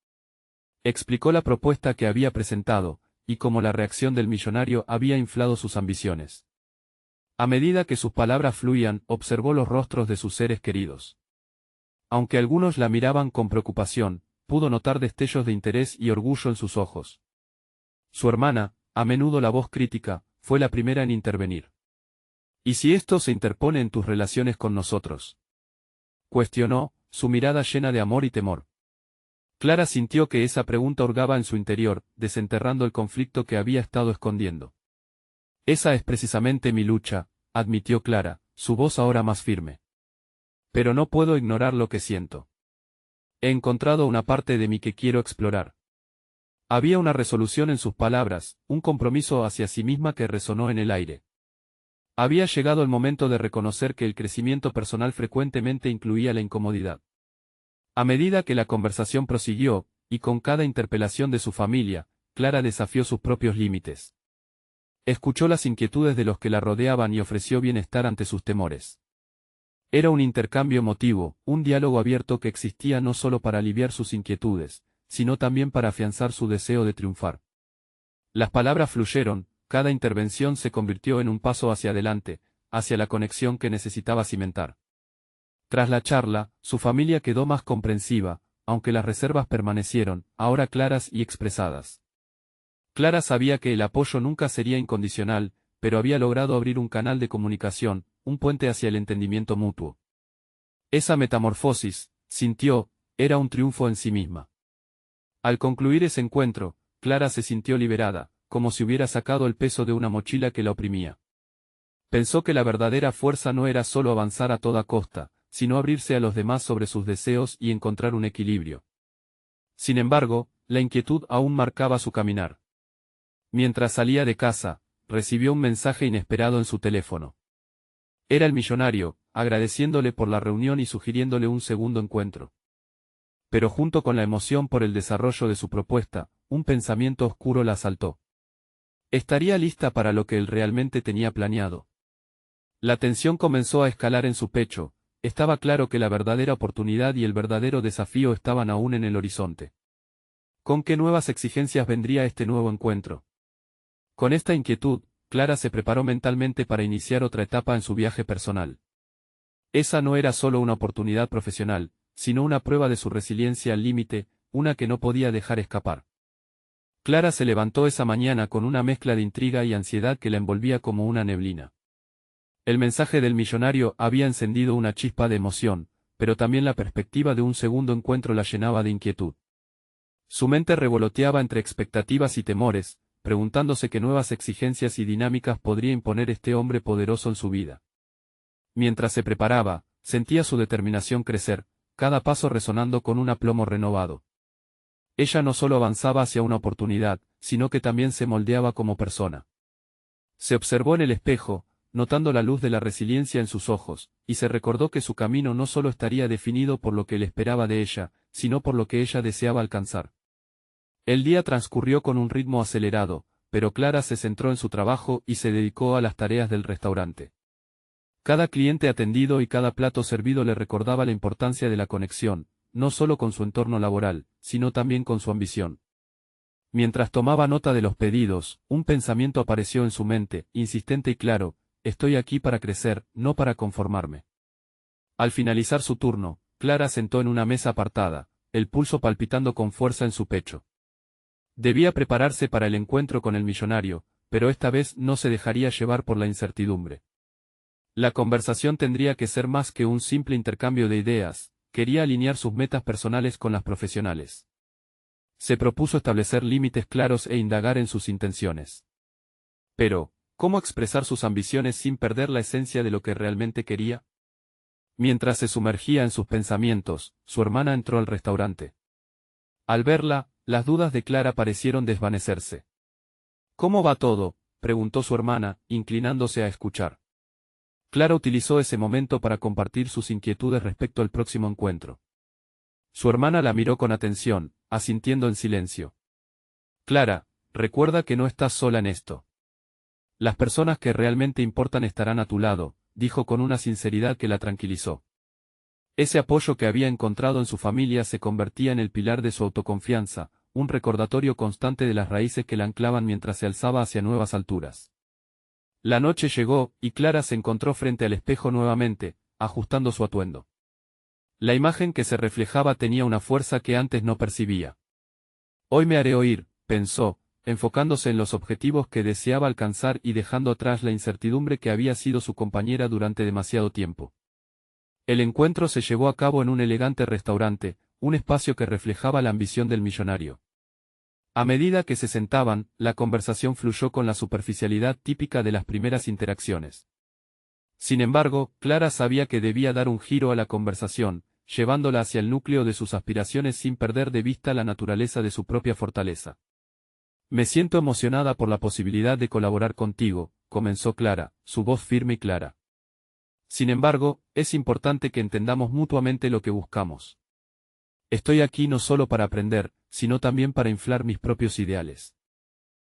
Explicó la propuesta que había presentado, y cómo la reacción del millonario había inflado sus ambiciones. A medida que sus palabras fluían, observó los rostros de sus seres queridos. Aunque algunos la miraban con preocupación, pudo notar destellos de interés y orgullo en sus ojos. Su hermana, a menudo la voz crítica, fue la primera en intervenir. ¿Y si esto se interpone en tus relaciones con nosotros?, cuestionó, su mirada llena de amor y temor. Clara sintió que esa pregunta hurgaba en su interior, desenterrando el conflicto que había estado escondiendo. Esa es precisamente mi lucha, admitió Clara, su voz ahora más firme. Pero no puedo ignorar lo que siento. He encontrado una parte de mí que quiero explorar. Había una resolución en sus palabras, un compromiso hacia sí misma que resonó en el aire. Había llegado el momento de reconocer que el crecimiento personal frecuentemente incluía la incomodidad. A medida que la conversación prosiguió, y con cada interpelación de su familia, Clara desafió sus propios límites. Escuchó las inquietudes de los que la rodeaban y ofreció bienestar ante sus temores. Era un intercambio emotivo, un diálogo abierto que existía no solo para aliviar sus inquietudes, sino también para afianzar su deseo de triunfar. Las palabras fluyeron, cada intervención se convirtió en un paso hacia adelante, hacia la conexión que necesitaba cimentar. Tras la charla, su familia quedó más comprensiva, aunque las reservas permanecieron, ahora claras y expresadas. Clara sabía que el apoyo nunca sería incondicional, pero había logrado abrir un canal de comunicación, un puente hacia el entendimiento mutuo. Esa metamorfosis, sintió, era un triunfo en sí misma. Al concluir ese encuentro, Clara se sintió liberada, como si hubiera sacado el peso de una mochila que la oprimía. Pensó que la verdadera fuerza no era solo avanzar a toda costa, sino abrirse a los demás sobre sus deseos y encontrar un equilibrio. Sin embargo, la inquietud aún marcaba su caminar. Mientras salía de casa, recibió un mensaje inesperado en su teléfono. Era el millonario, agradeciéndole por la reunión y sugiriéndole un segundo encuentro. Pero junto con la emoción por el desarrollo de su propuesta, un pensamiento oscuro la asaltó. ¿Estaría lista para lo que él realmente tenía planeado? La tensión comenzó a escalar en su pecho. Estaba claro que la verdadera oportunidad y el verdadero desafío estaban aún en el horizonte. ¿Con qué nuevas exigencias vendría este nuevo encuentro? Con esta inquietud, Clara se preparó mentalmente para iniciar otra etapa en su viaje personal. Esa no era solo una oportunidad profesional, sino una prueba de su resiliencia al límite, una que no podía dejar escapar. Clara se levantó esa mañana con una mezcla de intriga y ansiedad que la envolvía como una neblina. El mensaje del millonario había encendido una chispa de emoción, pero también la perspectiva de un segundo encuentro la llenaba de inquietud. Su mente revoloteaba entre expectativas y temores, preguntándose qué nuevas exigencias y dinámicas podría imponer este hombre poderoso en su vida. Mientras se preparaba, sentía su determinación crecer, cada paso resonando con un aplomo renovado. Ella no solo avanzaba hacia una oportunidad, sino que también se moldeaba como persona. Se observó en el espejo, notando la luz de la resiliencia en sus ojos, y se recordó que su camino no solo estaría definido por lo que él esperaba de ella, sino por lo que ella deseaba alcanzar. El día transcurrió con un ritmo acelerado, pero Clara se centró en su trabajo y se dedicó a las tareas del restaurante. Cada cliente atendido y cada plato servido le recordaba la importancia de la conexión, no solo con su entorno laboral, sino también con su ambición. Mientras tomaba nota de los pedidos, un pensamiento apareció en su mente, insistente y claro: estoy aquí para crecer, no para conformarme. Al finalizar su turno, Clara sentó en una mesa apartada, el pulso palpitando con fuerza en su pecho. Debía prepararse para el encuentro con el millonario, pero esta vez no se dejaría llevar por la incertidumbre. La conversación tendría que ser más que un simple intercambio de ideas. Quería alinear sus metas personales con las profesionales. Se propuso establecer límites claros e indagar en sus intenciones. Pero, ¿cómo expresar sus ambiciones sin perder la esencia de lo que realmente quería? Mientras se sumergía en sus pensamientos, su hermana entró al restaurante. Al verla, las dudas de Clara parecieron desvanecerse. ¿Cómo va todo?, preguntó su hermana, inclinándose a escuchar. Clara utilizó ese momento para compartir sus inquietudes respecto al próximo encuentro. Su hermana la miró con atención, asintiendo en silencio. Clara, recuerda que no estás sola en esto. Las personas que realmente importan estarán a tu lado, dijo con una sinceridad que la tranquilizó. Ese apoyo que había encontrado en su familia se convertía en el pilar de su autoconfianza, un recordatorio constante de las raíces que la anclaban mientras se alzaba hacia nuevas alturas. La noche llegó, y Clara se encontró frente al espejo nuevamente, ajustando su atuendo. La imagen que se reflejaba tenía una fuerza que antes no percibía. Hoy me haré oír, pensó, enfocándose en los objetivos que deseaba alcanzar y dejando atrás la incertidumbre que había sido su compañera durante demasiado tiempo. El encuentro se llevó a cabo en un elegante restaurante, un espacio que reflejaba la ambición del millonario. A medida que se sentaban, la conversación fluyó con la superficialidad típica de las primeras interacciones. Sin embargo, Clara sabía que debía dar un giro a la conversación, llevándola hacia el núcleo de sus aspiraciones sin perder de vista la naturaleza de su propia fortaleza. Me siento emocionada por la posibilidad de colaborar contigo, comenzó Clara, su voz firme y clara. Sin embargo, es importante que entendamos mutuamente lo que buscamos. Estoy aquí no solo para aprender, sino también para inflar mis propios ideales.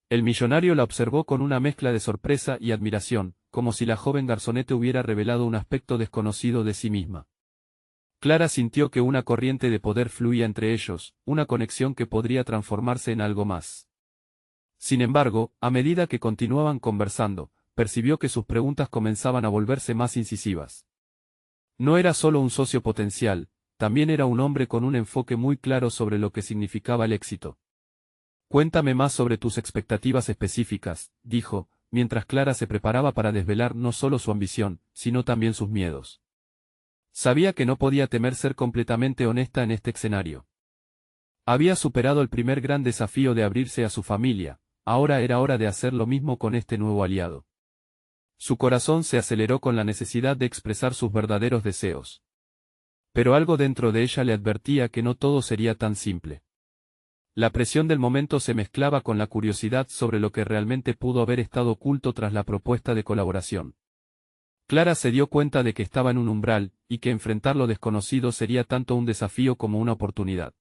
El millonario la observó con una mezcla de sorpresa y admiración, como si la joven garzonete hubiera revelado un aspecto desconocido de sí misma. Clara sintió que una corriente de poder fluía entre ellos, una conexión que podría transformarse en algo más. Sin embargo, a medida que continuaban conversando, percibió que sus preguntas comenzaban a volverse más incisivas. No era solo un socio potencial, también era un hombre con un enfoque muy claro sobre lo que significaba el éxito. Cuéntame más sobre tus expectativas específicas, dijo, mientras Clara se preparaba para desvelar no solo su ambición, sino también sus miedos. Sabía que no podía temer ser completamente honesta en este escenario. Había superado el primer gran desafío de abrirse a su familia, ahora era hora de hacer lo mismo con este nuevo aliado. Su corazón se aceleró con la necesidad de expresar sus verdaderos deseos. Pero algo dentro de ella le advertía que no todo sería tan simple. La presión del momento se mezclaba con la curiosidad sobre lo que realmente pudo haber estado oculto tras la propuesta de colaboración. Clara se dio cuenta de que estaba en un umbral, y que enfrentar lo desconocido sería tanto un desafío como una oportunidad.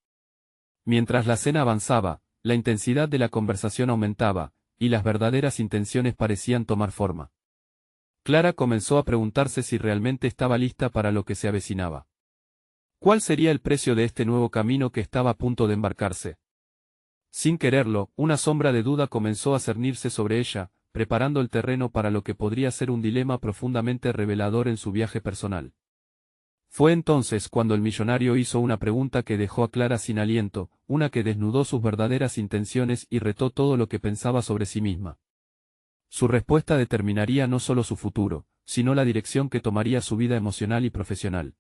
Mientras la cena avanzaba, la intensidad de la conversación aumentaba, y las verdaderas intenciones parecían tomar forma. Clara comenzó a preguntarse si realmente estaba lista para lo que se avecinaba. ¿Cuál sería el precio de este nuevo camino que estaba a punto de embarcarse? Sin quererlo, una sombra de duda comenzó a cernirse sobre ella, preparando el terreno para lo que podría ser un dilema profundamente revelador en su viaje personal. Fue entonces cuando el millonario hizo una pregunta que dejó a Clara sin aliento, una que desnudó sus verdaderas intenciones y retó todo lo que pensaba sobre sí misma. Su respuesta determinaría no solo su futuro, sino la dirección que tomaría su vida emocional y profesional.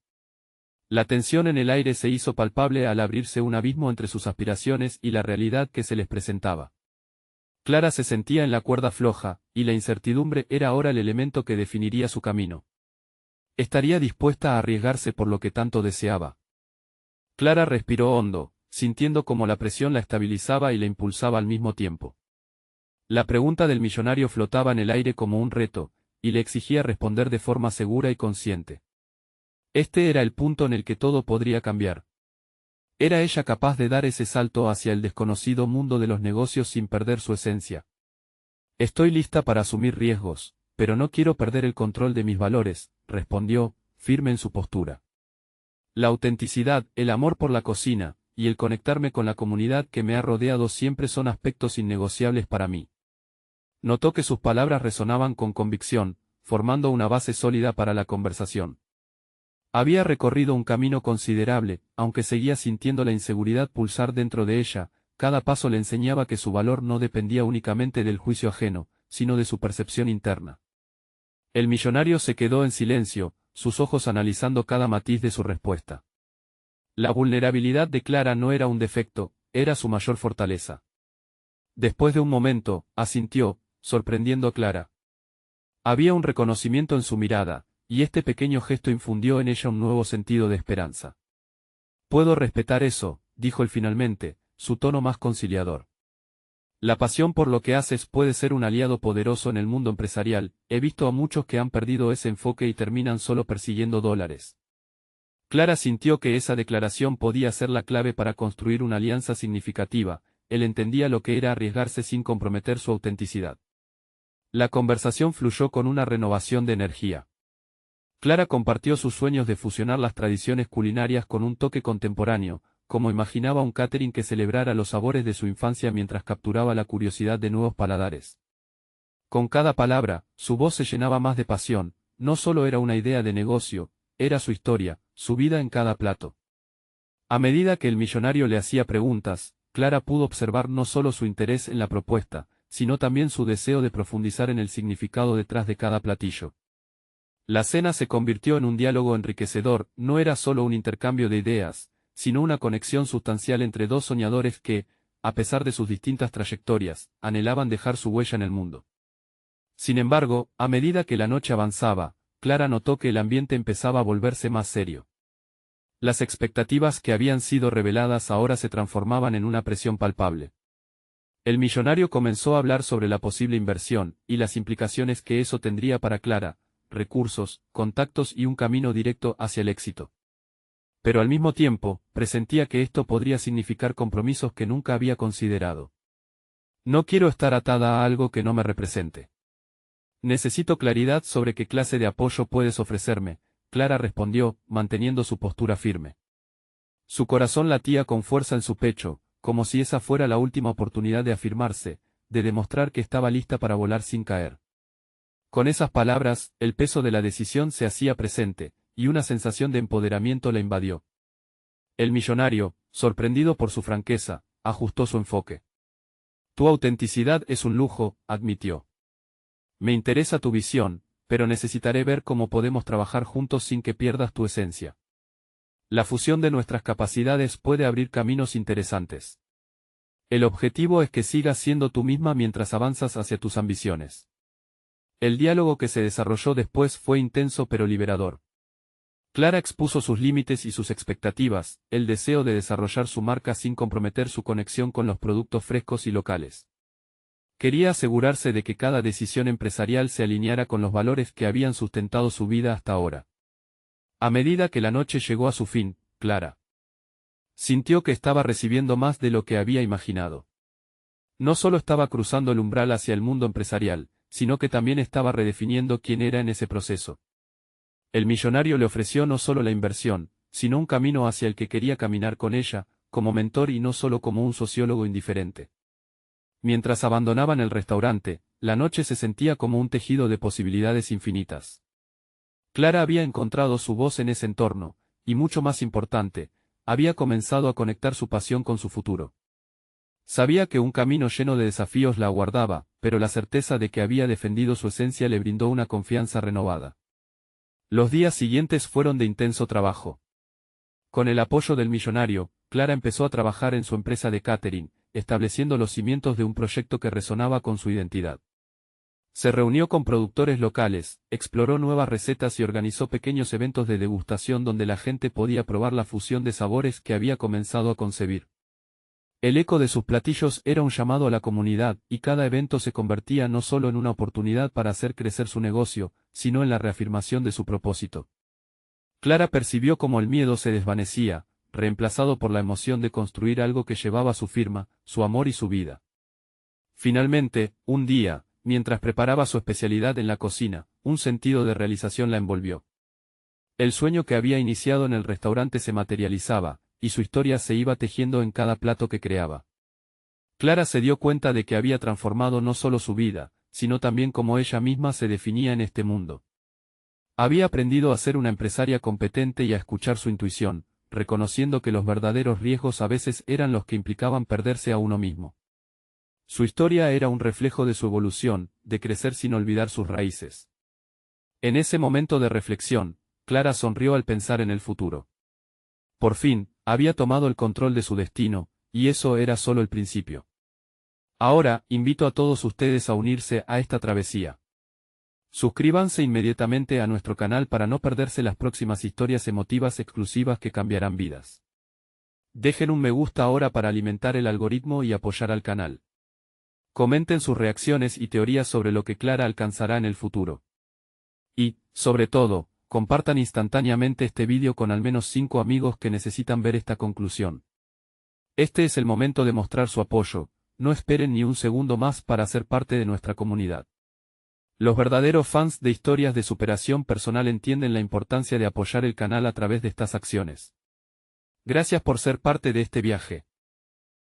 La tensión en el aire se hizo palpable al abrirse un abismo entre sus aspiraciones y la realidad que se les presentaba. Clara se sentía en la cuerda floja, y la incertidumbre era ahora el elemento que definiría su camino. ¿Estaría dispuesta a arriesgarse por lo que tanto deseaba? Clara respiró hondo, sintiendo cómo la presión la estabilizaba y la impulsaba al mismo tiempo. La pregunta del millonario flotaba en el aire como un reto, y le exigía responder de forma segura y consciente. Este era el punto en el que todo podría cambiar. ¿Era ella capaz de dar ese salto hacia el desconocido mundo de los negocios sin perder su esencia? Estoy lista para asumir riesgos, pero no quiero perder el control de mis valores, respondió, firme en su postura. La autenticidad, el amor por la cocina, y el conectarme con la comunidad que me ha rodeado siempre son aspectos innegociables para mí. Notó que sus palabras resonaban con convicción, formando una base sólida para la conversación. Había recorrido un camino considerable, aunque seguía sintiendo la inseguridad pulsar dentro de ella, cada paso le enseñaba que su valor no dependía únicamente del juicio ajeno, sino de su percepción interna. El millonario se quedó en silencio, sus ojos analizando cada matiz de su respuesta. La vulnerabilidad de Clara no era un defecto, era su mayor fortaleza. Después de un momento, asintió, sorprendiendo a Clara. Había un reconocimiento en su mirada, y este pequeño gesto infundió en ella un nuevo sentido de esperanza. Puedo respetar eso, dijo él finalmente, su tono más conciliador. La pasión por lo que haces puede ser un aliado poderoso en el mundo empresarial, he visto a muchos que han perdido ese enfoque y terminan solo persiguiendo dólares. Clara sintió que esa declaración podía ser la clave para construir una alianza significativa, él entendía lo que era arriesgarse sin comprometer su autenticidad. La conversación fluyó con una renovación de energía. Clara compartió sus sueños de fusionar las tradiciones culinarias con un toque contemporáneo, como imaginaba un catering que celebrara los sabores de su infancia mientras capturaba la curiosidad de nuevos paladares. Con cada palabra, su voz se llenaba más de pasión, no solo era una idea de negocio, era su historia, su vida en cada plato. A medida que el millonario le hacía preguntas, Clara pudo observar no solo su interés en la propuesta, sino también su deseo de profundizar en el significado detrás de cada platillo. La cena se convirtió en un diálogo enriquecedor, no era solo un intercambio de ideas, sino una conexión sustancial entre dos soñadores que, a pesar de sus distintas trayectorias, anhelaban dejar su huella en el mundo. Sin embargo, a medida que la noche avanzaba, Clara notó que el ambiente empezaba a volverse más serio. Las expectativas que habían sido reveladas ahora se transformaban en una presión palpable. El millonario comenzó a hablar sobre la posible inversión, y las implicaciones que eso tendría para Clara, recursos, contactos y un camino directo hacia el éxito. Pero al mismo tiempo, presentía que esto podría significar compromisos que nunca había considerado. No quiero estar atada a algo que no me represente. Necesito claridad sobre qué clase de apoyo puedes ofrecerme, Clara respondió, manteniendo su postura firme. Su corazón latía con fuerza en su pecho, como si esa fuera la última oportunidad de afirmarse, de demostrar que estaba lista para volar sin caer. Con esas palabras, el peso de la decisión se hacía presente, y una sensación de empoderamiento la invadió. El millonario, sorprendido por su franqueza, ajustó su enfoque. Tu autenticidad es un lujo, admitió. Me interesa tu visión, pero necesitaré ver cómo podemos trabajar juntos sin que pierdas tu esencia. La fusión de nuestras capacidades puede abrir caminos interesantes. El objetivo es que sigas siendo tú misma mientras avanzas hacia tus ambiciones. El diálogo que se desarrolló después fue intenso pero liberador. Clara expuso sus límites y sus expectativas, el deseo de desarrollar su marca sin comprometer su conexión con los productos frescos y locales. Quería asegurarse de que cada decisión empresarial se alineara con los valores que habían sustentado su vida hasta ahora. A medida que la noche llegó a su fin, Clara sintió que estaba recibiendo más de lo que había imaginado. No solo estaba cruzando el umbral hacia el mundo empresarial, sino que también estaba redefiniendo quién era en ese proceso. El millonario le ofreció no solo la inversión, sino un camino hacia el que quería caminar con ella, como mentor y no solo como un sociólogo indiferente. Mientras abandonaban el restaurante, la noche se sentía como un tejido de posibilidades infinitas. Clara había encontrado su voz en ese entorno, y mucho más importante, había comenzado a conectar su pasión con su futuro. Sabía que un camino lleno de desafíos la aguardaba, pero la certeza de que había defendido su esencia le brindó una confianza renovada. Los días siguientes fueron de intenso trabajo. Con el apoyo del millonario, Clara empezó a trabajar en su empresa de catering, estableciendo los cimientos de un proyecto que resonaba con su identidad. Se reunió con productores locales, exploró nuevas recetas y organizó pequeños eventos de degustación donde la gente podía probar la fusión de sabores que había comenzado a concebir. El eco de sus platillos era un llamado a la comunidad, y cada evento se convertía no solo en una oportunidad para hacer crecer su negocio, sino en la reafirmación de su propósito. Clara percibió cómo el miedo se desvanecía, reemplazado por la emoción de construir algo que llevaba su firma, su amor y su vida. Finalmente, un día, mientras preparaba su especialidad en la cocina, un sentido de realización la envolvió. El sueño que había iniciado en el restaurante se materializaba, y su historia se iba tejiendo en cada plato que creaba. Clara se dio cuenta de que había transformado no solo su vida, sino también cómo ella misma se definía en este mundo. Había aprendido a ser una empresaria competente y a escuchar su intuición, reconociendo que los verdaderos riesgos a veces eran los que implicaban perderse a uno mismo. Su historia era un reflejo de su evolución, de crecer sin olvidar sus raíces. En ese momento de reflexión, Clara sonrió al pensar en el futuro. Por fin, había tomado el control de su destino, y eso era solo el principio. Ahora, invito a todos ustedes a unirse a esta travesía. Suscríbanse inmediatamente a nuestro canal para no perderse las próximas historias emotivas exclusivas que cambiarán vidas. Dejen un me gusta ahora para alimentar el algoritmo y apoyar al canal. Comenten sus reacciones y teorías sobre lo que Clara alcanzará en el futuro. Y, sobre todo, compartan instantáneamente este vídeo con al menos 5 amigos que necesitan ver esta conclusión. Este es el momento de mostrar su apoyo, no esperen ni un segundo más para ser parte de nuestra comunidad. Los verdaderos fans de historias de superación personal entienden la importancia de apoyar el canal a través de estas acciones. Gracias por ser parte de este viaje.